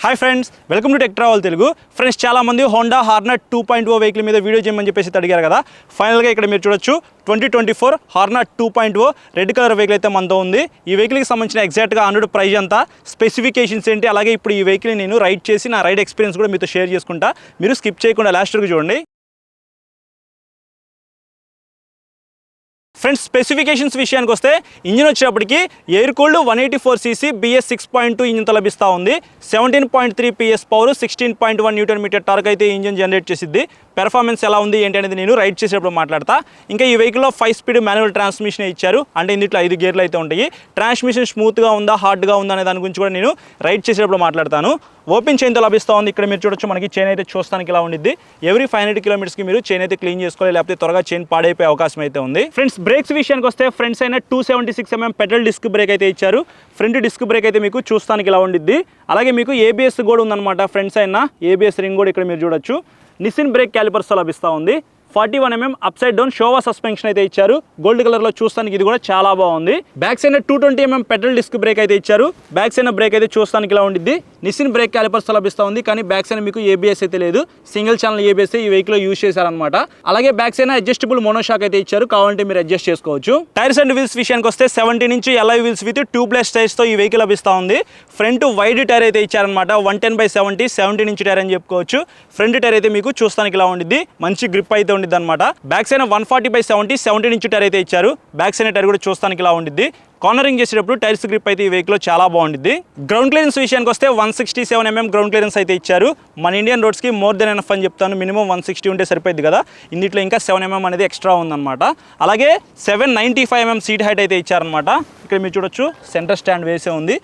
Hi friends, welcome to tech travel Telugu. Friends, చాలామంది Honda Horner 2.0 vehicle మీద video చేయమని చెప్పేసి అడిగారు కదా. ఫైనల్గా ఇక్కడ మీరు చూడొచ్చు 2024 హార్నర్ 2.0 రెడ్ కలర్ వెహికల్ అయితే మనతో ఉంది. ఈ వెహికల్కి సంబంధించిన ఎగ్జాక్ట్గా ఆన్రోడ్ ప్రైస్ అంతా, స్పెసిఫికేషన్స్ ఏంటి, అలాగే ఇప్పుడు ఈ వెహికల్ నేను రైడ్ చేసి నా రైడ్ ఎక్స్పీరియన్స్ కూడా మీతో షేర్ చేసుకుంటా. మీరు స్కిప్ చేయకుండా లాస్ట్ వరకు చూడండి. ఫ్రెండ్స్, స్పెసిఫికేషన్స్ విషయానికి వస్తే ఇంజిన్ వచ్చేటప్పటికి ఎయిర్ కూల్డ్ 184cc BS 6.2 ఇంజిన్తో లభిస్తూ ఉంది. 17.3 PS పవర్, 16.1 Nm టార్క్ అయితే ఇంజిన్ జనరేట్ చేసిద్ది. పెర్ఫార్మెన్స్ ఎలా ఉంది ఏంటి అనేది నేను రైడ్ చేసేటప్పుడు మాట్లాడతా. ఇంకా ఈ వెహికల్లో 5 స్పీడ్ మాన్యువల్ ట్రాన్స్మిషన్ ఇచ్చారు. అంటే ఇందులో 5 గేర్లు అయితే ఉంటాయి. ట్రాన్స్మిషన్ స్మూత్గా ఉందా, హార్డ్గా ఉందా అనే దాని గురించి కూడా నేను రైడ్ చేసేటప్పుడు మాట్లాడతాను. ఓపెన్ చైన్తో లభిస్తూ ఉంది. ఇక్కడ మీరు చూడొచ్చు, మనకి చైన్ అయితే చూస్తానికి ఇలా ఉండిద్ది. ఎవ్రీ 500 కిలోమీటర్స్కి మీరు చైన్ అయితే క్లీన్ చేసుకోవాలి, లేకపోతే త్వరగా చైన్ పాడైపోయే అవకాశం అయితే ఉంది. ఫ్రెండ్స్, బ్రేక్స్ విషయానికి వస్తే front side 276mm petal disc brake అయితే ఇచ్చారు. ఫ్రంట్ డిస్క్ బ్రేక్ అయితే మీకు చూస్తానికి ఇలా ఉండిద్ది. అలాగే మీకు ABS కూడా ఉందన్నమాట. ఫ్రంట్ సైడ్ ABS రింగ్ కూడా ఇక్కడ మీరు చూడొచ్చు. నిసిన్ బ్రేక్ క్యాలిపర్స్తో లభిస్తూ ఉంది. 41mm upside down Showa suspension అయితే ఇచ్చారు. గోల్డ్ కలర్లో చూస్తానికి ఇది కూడా చాలా బాగుంది. Back side 220mm petal disc brake అయితే ఇచ్చారు. బ్యాక్ సైడ్ బ్రేక్ అయితే చూస్తానికి ఇలా ఉండిద్ది. నిసిన్ బ్రేక్ క్యాలిపర్స్తో లభిస్తూ ఉంది. కానీ బ్యాక్ సైడ్ మీకు ABS అయితే లేదు. సింగిల్ ఛానల్ ABS ఈ వెహికల్ యూజ్ చేశారనమాట. అలాగే బ్యాక్ సైడ్ అడ్జస్టబుల్ మోనోషాక్ అయితే ఇచ్చారు. కావాలంటే మీరు అడ్జస్ట్ చేసుకోవచ్చు. టైర్స్ అండ్ వీల్స్ విషయానికి వస్తే 70 inch alloy wheels with tubeless టైర్స్తో ఈ వెహికల్ లభిస్తూ ఉంది. ఫ్రంట్ వైడ్ టైర్ అయితే ఇచ్చారనమాట. 110/70 17 ఇంచ్ టైర్ అని చెప్పుకోవచ్చు. ఫ్రంట్ టైర్ అయితే మీకు చూస్తానికి ఇలా ఉండిద్ది. మంచి గ్రిప్ అయితే ఉండిద్ది అనమాట. బ్యాక్ సైడ్ 140/70 17 ఇంచ్ టైర్ అయితే ఇచ్చారు. బ్యాక్ సైడ్ టైర్ కూడా చూస్తానికి ఇలా ఉండిద్ది. కార్నరింగ్ చేసేటప్పుడు టైర్స్ గ్రిప్ అయితే ఈ వెహికల్ చాలా బాగుండిద్ది. గ్రౌండ్ క్లియరెన్స్ విషయానికి వస్తే 167mm గ్రౌండ్ క్లియరెన్స్ అయితే ఇచ్చారు. మన ఇండియన్ రోడ్స్కి మోర్ దెన్ ఎనఫ్ అని చెప్తాను. మినిమం 160 ఉంటే సరిపోయింది కదా. ఇందులో ఇంకా 7mm అనేది ఎక్స్ట్రా ఉందన్నమాట. అలాగే 795mm సీట్ హైట్ అయితే ఇచ్చారనమాట. ఇక్కడ మీరు చూడొచ్చు, సెంటర్ స్టాండ్ వేసే ఉంది.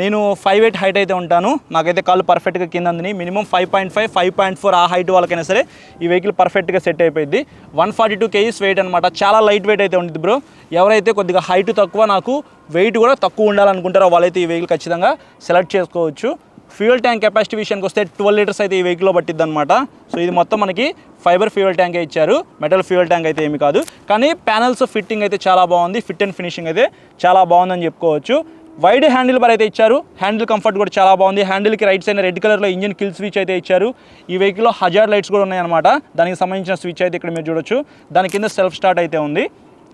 నేను 5'8" హైట్ అయితే ఉంటాను. నాకైతే కాళ్ళు పర్ఫెక్ట్గా కింద అందిని. మినిమం 5.5 5.4 ఆ హైట్ వాళ్ళకైనా సరే ఈ వెహికల్ పర్ఫెక్ట్గా సెట్ అయిపోయింది. 142 kgs వెయిట్ అనమాట. చాలా లైట్ వెయిట్ అయితే ఉంటుంది బ్రో. ఎవరైతే కొద్దిగా హైట్ తక్కువ, నాకు వెయిట్ కూడా తక్కువ ఉండాలనుకుంటారో వాళ్ళైతే ఈ వెహికల్ ఖచ్చితంగా సెలెక్ట్ చేసుకోవచ్చు. ఫ్యూయల్ ట్యాంక్ కెపాసిటీ విషయానికి వస్తే 12 లీటర్స్ అయితే ఈ వెహికల్లో పట్టిద్ది అనమాట. సో ఇది మొత్తం మనకి ఫైబర్ ఫ్యూయల్ ట్యాంకే ఇచ్చారు. మెటల్ ఫ్యూయల్ ట్యాంక్ అయితే ఏమి కాదు. కానీ ప్యానల్స్ ఫిట్టింగ్ అయితే చాలా బాగుంది. ఫిట్ అండ్ ఫినిషింగ్ అయితే చాలా బాగుందని చెప్పుకోవచ్చు. వైడ్ హ్యాండిల్ బార్ అయితే ఇచ్చారు. హ్యాండిల్ కంఫర్ట్ కూడా చాలా బాగుంది. హ్యాండిల్కి రైట్ సైడ్ రెడ్ కలర్లో ఇంజిన్ కిల్ స్విచ్ అయితే ఇచ్చారు. ఈ వెహికల్లో హజార్డ్ లైట్స్ కూడా ఉన్నాయన్నమాట. దానికి సంబంధించిన స్విచ్ అయితే ఇక్కడ మీరు చూడొచ్చు. దాని కింద సెల్ఫ్ స్టార్ట్ అయితే ఉంది.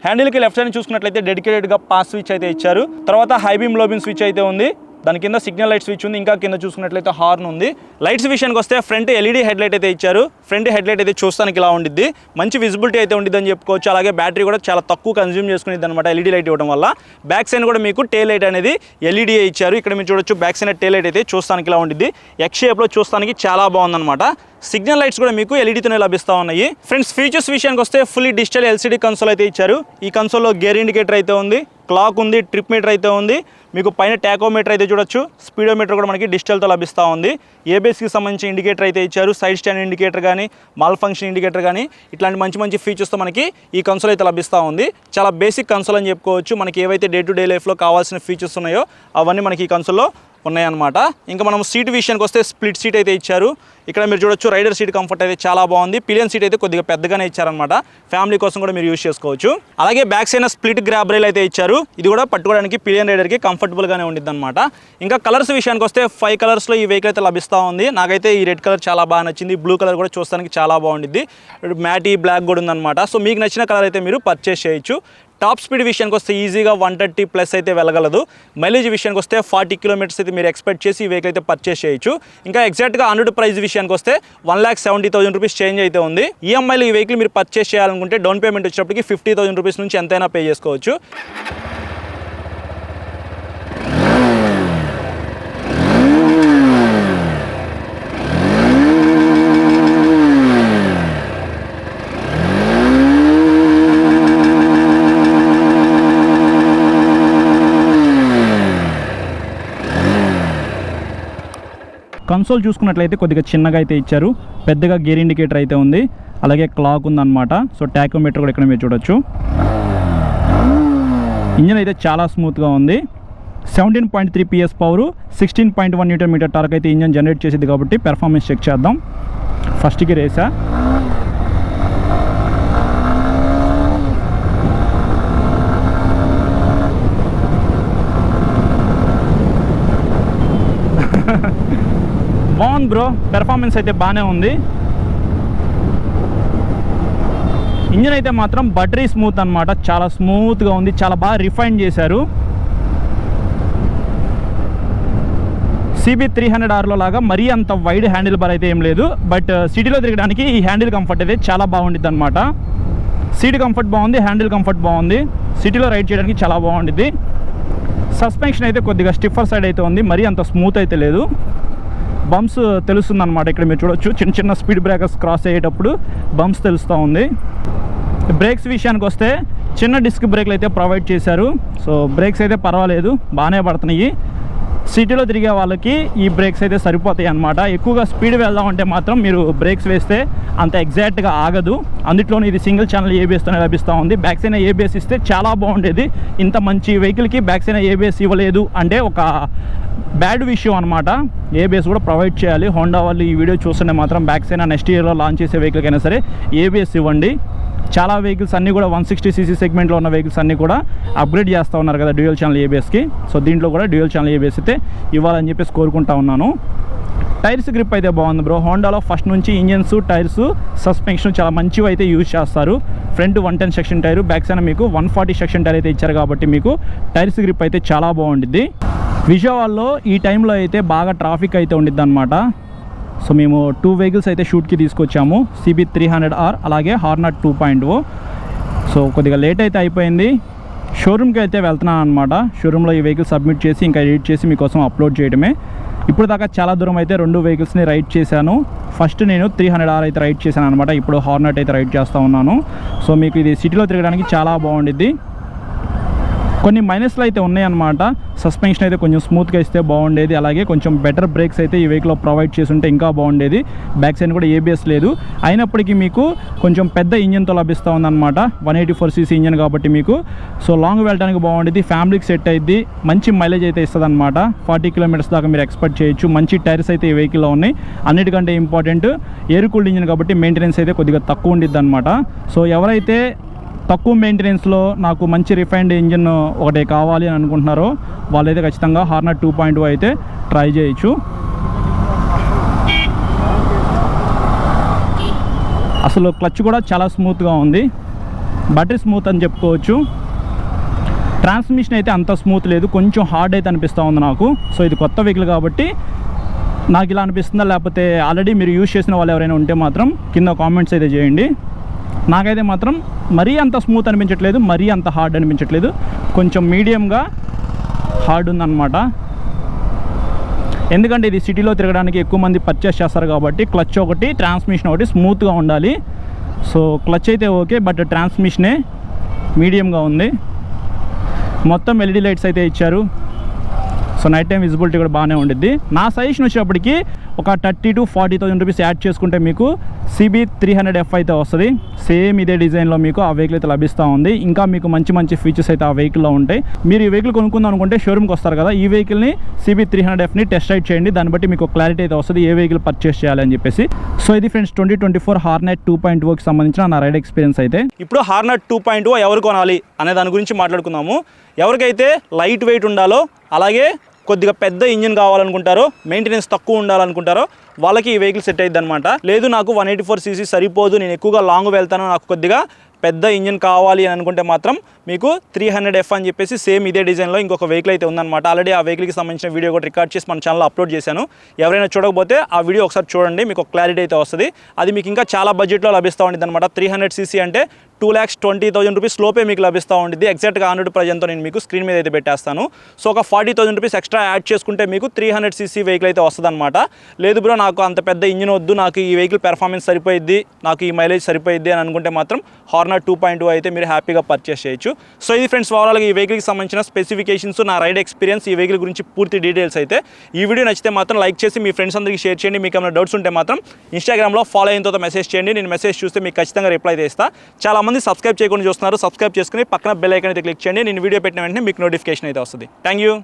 హ్యాండిల్కి లెఫ్ట్ సైడ్ చూసుకున్నట్లయితే డెడికేటెడ్గా పాస్ స్విచ్ అయితే ఇచ్చారు. తర్వాత హై బీమ్ లో బీమ్ స్విచ్ అయితే ఉంది. దాని కింద సిగ్నల్ లైట్ స్విచ్ ఉంది. ఇంకా కింద చూసుకున్నట్లయితే హార్న్ ఉంది. లైట్స్ విషయానికి వస్తే ఫ్రంట్ LED హెడ్ లైట్ అయితే ఇచ్చారు. ఫ్రంట్ హెడ్ లైట్ అయితే చూస్తానికి ఇలా ఉండిద్ది. మంచి విజిబిలిటీ అయితే ఉండిద్ది అని చెప్పుకోవచ్చు. అలాగే బ్యాటరీ కూడా చాలా తక్కువ కన్జ్యూమ్ చేసుకునేది అనమాట LED లైట్ ఇవ్వడం వల్ల. బ్యాక్ సైడ్ కూడా మీకు టేల్ లైట్ అనేది LED ఇచ్చారు. ఇక్కడ మీరు చూడొచ్చు, బ్యాక్ సైడ్ టేల్ లైట్ అయితే చూస్తానికి ఇలా ఉండిద్ది. ఎక్స్ షేప్లో చూస్తానికి చాలా బాగుందన్నమాట. సిగ్నల్ లైట్స్ కూడా మీకు LEDతోనే లభిస్తూ ఉన్నాయి. ఫ్రెండ్స్, ఫీచర్స్ విషయానికి వస్తే ఫుల్లీ డిజిటల్ LCD కన్సోల్ అయితే ఇచ్చారు. ఈ కన్సోల్లో గేర్ ఇండికేటర్ అయితే ఉంది, క్లాక్ ఉంది, ట్రిప్ మీటర్ అయితే ఉంది. మీకు పైన టాకోమీటర్ అయితే చూడొచ్చు. స్పీడోమీటర్ కూడా మనకి డిజిటల్తో లభిస్తూ ఉంది. ABSకి సంబంధించి ఇండికేటర్ అయితే ఇచ్చారు. సైడ్ స్టాండ్ ఇండికేటర్ కానీ, మాల్ ఫంక్షన్ ఇండికేటర్ కానీ, ఇట్లాంటి మంచి మంచి ఫీచర్స్తో మనకి ఈ కన్సోల్ అయితే లభిస్తూ ఉంది. చాలా బేసిక్ కన్సోల్ అని చెప్పుకోవచ్చు. మనకి ఏవైతే డే టు డే లైఫ్లో కావాల్సిన ఫీచర్స్ ఉన్నాయో అవన్నీ మనకి ఈ కన్సోల్లో ఉన్నాయన్నమాట. ఇంకా మనం సీట్ విషయానికి వస్తే స్ప్లిట్ సీట్ అయితే ఇచ్చారు. ఇక్కడ మీరు చూడొచ్చు, రైడర్ సీట్ కంఫర్ట్ అయితే చాలా బాగుంది. పిలియన్ సీట్ అయితే కొద్దిగా పెద్దగానే ఇచ్చారనమాట. ఫ్యామిలీ కోసం కూడా మీరు యూజ్ చేసుకోవచ్చు. అలాగే back side split grab rail అయితే ఇచ్చారు. ఇది కూడా పట్టుకోవడానికి పిలియన్ రైడర్కి కంఫర్టబుల్గానే ఉండిద్ది అనమాట. ఇంకా కలర్స్ విషయానికి వస్తే 5 కలర్స్లో ఈ వెహికల్ అయితే లభిస్తూ ఉంది. నాకైతే ఈ రెడ్ కలర్ చాలా బాగా నచ్చింది. బ్లూ కలర్ కూడా చూస్తానికి చాలా బాగుండిద్ది. మ్యాటీ బ్లాక్ కూడా ఉందన్నమాట. సో మీకు నచ్చిన కలర్ అయితే మీరు పర్చేస్ చేయొచ్చు. టాప్ స్పీడ్ విషయానికి వస్తే ఈజీగా 130+ అయితే వెళ్ళగలదు. మైలేజ్ విషయానికి వస్తే 40 కిలోమీటర్స్ అయితే మీరు ఎక్స్పెక్ట్ చేసి ఈ వెహికల్ అయితే పర్చేస్ చేయొచ్చు. ఇంకా ఎగ్జాక్ట్గా ఆన్రోడ్ ప్రైస్ విషయానికి వస్తే 1,70,000 రూపీస్ చేంజ్ అయితే ఉంది. EMIలో ఈ వెహికల్ మీరు పర్చేస్ చేయాలనుకుంటే డౌన్ పేమెంట్ వచ్చేటప్పటికి 50,000 రూపీస్ నుంచి ఎంతైనా పే చేసుకోవచ్చు. కన్సోల్ చూసుకున్నట్లయితే కొద్దిగా చిన్నగా అయితే ఇచ్చారు. పెద్దగా గేర్ ఇండికేటర్ అయితే ఉంది. అలాగే క్లాక్ ఉందన్నమాట. సో టాకోమీటర్ కూడా ఇక్కడ మీరు చూడొచ్చు. ఇంజిన్ అయితే చాలా స్మూత్గా ఉంది. 17.3 PS పవర్, 16.1 Nm టార్క్ అయితే ఇంజిన్ జనరేట్ చేసేది కాబట్టి పెర్ఫార్మెన్స్ చెక్ చేద్దాం. ఫస్ట్ గేర్ వేసా. బాగుంది బ్రో, పెర్ఫార్మెన్స్ అయితే బాగానే ఉంది. ఇంజిన్ అయితే మాత్రం బటరీ స్మూత్ అనమాట, చాలా స్మూత్గా ఉంది, చాలా బాగా రిఫైన్ చేశారు. CB300Rలో లాగా మరీ అంత వైడ్ హ్యాండిల్ బార్ అయితే ఏం లేదు, బట్ సిటీలో తిరగడానికి ఈ హ్యాండిల్ కంఫర్ట్ అయితే చాలా బాగుంటుంది అనమాట. సీట్ కంఫర్ట్ బాగుంది, హ్యాండిల్ కంఫర్ట్ బాగుంది, సిటీలో రైడ్ చేయడానికి చాలా బాగుంటుంది. సస్పెన్షన్ అయితే కొద్దిగా స్టిఫర్ సైడ్ అయితే ఉంది, మరీ అంత స్మూత్ అయితే లేదు. బంప్స్ తెలుస్తుంది అనమాట, ఇక్కడ మీరు చూడొచ్చు, చిన్న చిన్న స్పీడ్ బ్రేకర్స్ క్రాస్ అయ్యేటప్పుడు బంప్స్ తెలుస్తూ ఉంది. బ్రేక్స్ విషయానికి వస్తే చిన్న డిస్క్ బ్రేక్లు అయితే ప్రొవైడ్ చేశారు. సో బ్రేక్స్ అయితే పర్వాలేదు, బాగానే పడుతున్నాయి. సిటీలో తిరిగే వాళ్ళకి ఈ బ్రేక్స్ అయితే సరిపోతాయి అన్నమాట. ఎక్కువగా స్పీడ్ వెళ్దామంటే మాత్రం మీరు బ్రేక్స్ వేస్తే అంత ఎగ్జాక్ట్గా ఆగదు. అందులోనే ఇది సింగిల్ ఛానల్ ఏబిఎస్తోనే లభిస్తూ ఉంది. బ్యాక్ సైడ్ ఏబిఎస్ ఇస్తే చాలా బాగుండేది. ఇంత మంచి వెహికల్కి బ్యాక్ సైడ్ ఏబిఎస్ ఇవ్వలేదు అంటే ఒక బ్యాడ్ విషయం అనమాట. ఏబిఎస్ కూడా ప్రొవైడ్ చేయాలి. హోండా వాళ్ళు ఈ వీడియో చూస్తుంటే మాత్రం బ్యాక్ సైడ్ నెక్స్ట్ ఇయర్లో లాంచ్ చేసే వెహికల్కైనా సరే ఏబిఎస్ ఇవ్వండి. చాలా వెహికల్స్ అన్నీ కూడా 160cc సెగ్మెంట్లో ఉన్న వెహికల్స్ అన్నీ కూడా అప్గ్రేడ్ చేస్తూ ఉన్నారు కదా డ్యూయల్ ఛానల్ ఏబిఎస్కి. సో దీంట్లో కూడా డ్యూయల్ ఛానల్ ఏబిఎస్ అయితే ఇవ్వాలని చెప్పేసి కోరుకుంటా ఉన్నాను. టైర్స్ గ్రిప్ అయితే బాగుంది బ్రో. హోండాలో ఫస్ట్ నుంచి ఇంజన్స్, టైర్స్, సస్పెన్షన్ చాలా మంచివి అయితే యూజ్ చేస్తారు. Front 110 section tyre, back side మీకు 140 సెక్షన్ టైర్ అయితే ఇచ్చారు కాబట్టి మీకు టైర్స్ గ్రిప్ అయితే చాలా బాగుంటుంది. విజయవాడలో ఈ టైంలో అయితే బాగా ట్రాఫిక్ అయితే ఉండిద్ది అనమాట. సో మేము 2 వెహికల్స్ అయితే షూట్కి తీసుకొచ్చాము, CB300R అలాగే హార్నట్ 2.0. సో కొద్దిగా లేట్ అయితే అయిపోయింది. షోరూమ్కి అయితే వెళ్తున్నాను అనమాట. షోరూంలో ఈ వెహికల్ సబ్మిట్ చేసి ఇంకా ఎడిట్ చేసి మీకోసం అప్లోడ్ చేయడమే. ఇప్పుడు దాకా చాలా దూరం అయితే 2 వెహికల్స్ని రైడ్ చేశాను. ఫస్ట్ నేను 300R అయితే రైడ్ చేశాను అనమాట. ఇప్పుడు హార్నట్ అయితే రైడ్ చేస్తూ ఉన్నాను. సో మీకు ఇది సిటీలో తిరగడానికి చాలా బాగుండిద్ది. కొన్ని మైనస్లు అయితే ఉన్నాయన్నమాట. సస్పెన్షన్ అయితే కొంచెం స్మూత్గా ఇస్తే బాగుండేది, అలాగే కొంచెం బెటర్ బ్రేక్స్ అయితే ఈ వెహికల్లో ప్రొవైడ్ చేసి ఉంటే ఇంకా బాగుండేది. బ్యాక్ సైడ్ కూడా ఏబిఎస్ లేదు, అయినప్పటికీ మీకు కొంచెం పెద్ద ఇంజన్తో లభిస్తూ ఉందన్నమాట. 184cc ఇంజన్ కాబట్టి మీకు సో లాంగ్ వెళ్ళడానికి బాగుండేది. ఫ్యామిలీకి సెట్ అయ్యిద్ది, మంచి మైలేజ్ అయితే ఇస్తుంది అనమాట. 40 కిలోమీటర్స్ దాకా మీరు ఎక్స్పెక్ట్ చేయొచ్చు. మంచి టైర్స్ అయితే ఈ వెహికల్లో ఉన్నాయి. అన్నిటికంటే ఇంపార్టెంట్ ఎయిర్ కూల్డ్ ఇంజన్ కాబట్టి మెయింటెనెన్స్ అయితే కొద్దిగా తక్కువ ఉండిద్ది అనమాట. సో ఎవరైతే తక్కువ మెయింటెనెన్స్లో నాకు మంచి రిఫైన్డ్ ఇంజిన్ ఒకటి కావాలి అని అనుకుంటున్నారో వాళ్ళైతే ఖచ్చితంగా హార్నట్ 2.0 అయితే ట్రై చేయొచ్చు. అసలు క్లచ్ కూడా చాలా స్మూత్గా ఉంది, బటరీ స్మూత్ అని చెప్పుకోవచ్చు. ట్రాన్స్మిషన్ అయితే అంత స్మూత్ లేదు, కొంచెం హార్డ్ అయితే అనిపిస్తూ ఉంది నాకు. సో ఇది కొత్త వెహికల్ కాబట్టి నాకు ఇలా అనిపిస్తుందా, లేకపోతే ఆల్రెడీ మీరు యూజ్ చేసిన వాళ్ళు ఎవరైనా ఉంటే మాత్రం కింద కామెంట్స్ అయితే చేయండి. నాకైతే మాత్రం మరీ అంత స్మూత్ అనిపించట్లేదు, మరీ అంత హార్డ్ అనిపించట్లేదు, కొంచెం మీడియంగా హార్డ్ ఉందన్నమాట. ఎందుకంటే ఇది సిటీలో తిరగడానికి ఎక్కువ మంది పర్చేస్ చేస్తారు కాబట్టి క్లచ్ ఒకటి, ట్రాన్స్మిషన్ ఒకటి స్మూత్గా ఉండాలి. సో క్లచ్ అయితే ఓకే, బట్ ట్రాన్స్మిషనే మీడియంగా ఉంది. మొత్తం LED లైట్స్ అయితే ఇచ్చారు. సో నైట్ టైం విజిబిలిటీ కూడా బాగానే ఉండిద్ది. నా సజెషన్ వచ్చేటప్పటికి ఒక 30,000 to 40,000 రూపీస్ యాడ్ చేసుకుంటే మీకు CB300F అయితే వస్తుంది. సేమ్ ఇదే డిజైన్లో మీకు ఆ వెహికల్ అయితే లభిస్తూ ఉంది. ఇంకా మీకు మంచి మంచి ఫీచర్స్ అయితే ఆ వెహికల్లో ఉంటాయి. మీరు ఈ వెహికల్ కొనుక్కుందాం అనుకుంటే షోరూమ్కి వస్తారు కదా, ఈ వెహికల్ని CB300Fని టెస్ట్ రైడ్ చేయండి. దాన్ని బట్టి మీకు క్లారిటీ అయితే వస్తుంది ఏ వెహికల్ పర్చేస్ చేయాలని చెప్పేసి. సో ఇది ఫ్రెండ్స్ 2024 హార్నట్ 2.0కి సంబంధించిన నా రైడ్ ఎక్స్పీరియన్స్ అయితే. ఇప్పుడు హార్నట్ 2.0 ఎవరు కొనాలి అనే దాని గురించి మాట్లాడుకుందాము. ఎవరికైతే లైట్ వెయిట్ ఉండాలో, అలాగే కొద్దిగా పెద్ద ఇంజిన్ కావాలనుకుంటారో, మెయింటెనెన్స్ తక్కువ ఉండాలనుకుంటారో వాళ్ళకి ఈ వెహికల్ సెట్ అయ్యిద్ది అనమాట. లేదు నాకు 184cc సరిపోదు, నేను ఎక్కువగా లాంగ్ వెళ్తాను, నాకు కొద్దిగా పెద్ద ఇంజిన్ కావాలి అని అనుకుంటే మాత్రం మీకు 300F అని చెప్పేసి సేమ్ ఇదే డిజైన్లో ఇంకొక వెహికల్ అయితే ఉందన్నమాట. ఆల్రెడీ ఆ వెహికల్కి సంబంధించిన వీడియో కూడా రికార్డ్ చేసి మన ఛానల్లో అప్లోడ్ చేశాను. ఎవరైనా చూడకపోతే ఆ వీడియో ఒకసారి చూడండి, మీకు క్లారిటీ అయితే వస్తుంది. అది మీకు ఇంకా చాలా బడ్జెట్లో లభిస్తూ ఉంటుంది అనమాట. 300cc అంటే 2,20,000 రూపీస్ లోపే మీకు లభిస్తూ ఉంటుంది. ఎగ్జాక్ట్గా 100 ప్రైజెంట్తో నేను మీకు స్క్రీన్ మీద అయితే పెట్టేస్తాను. సో ఒక 40,000 రూపీస్ ఎక్స్ట్రా యాడ్ చేసుకుంటే మీకు 300cc వెహికల్ అయితే వస్తుంది అనమాట. లేదు బ్రో నాకు అంత పెద్ద ఇంజిన్ వద్దు, నాకు ఈ వెహికల్ పెర్ఫార్మెన్స్ సరిపోయిద్ది, నాకు ఈ మైలేజ్ సరిపోయిద్ది అని అనుకుంటే మాత్రం హార్నట్ 2.0 అయితే మీరు హ్యాపీగా పర్చేస్ చేయొచ్చు. సో ఇది ఫ్రెండ్స్ ఓవరాల్గా ఈ వెహికల్కి సంబంధించిన స్పెసిఫికేషన్స్, నా రైడ్ ఎక్స్పీరియన్స్, ఈ వెహికల్ గురించి పూర్తి డీటెయిల్స్ అయితే. ఈ వీడియో నచ్చితే మాత్రం లైక్ చేసి మీ ఫ్రెండ్స్ అందరికీ షేర్ చేయండి. మీకు ఏమైనా డౌట్స్ ఉంటే మాత్రం ఇన్స్టాగ్రామ్లో ఫాలో అయిన తర్వాత మెసేజ్ చేయండి. నేను మెసేజ్ చూస్తే మీకు ఖచ్చితంగా రిప్లై చేస్తాను. చాలామంది సబ్స్క్రైబ్ చేయకుండా చూస్తున్నారు, సబ్స్క్రైబ్ చేసుకుని పక్కన బెల్ ఐకాన్ అయితే క్లిక్ చేయండి. నేను వీడియో పెట్టిన వెంటనే మీకు నోటిఫికేషన్ అయితే వస్తుంది. Thank you.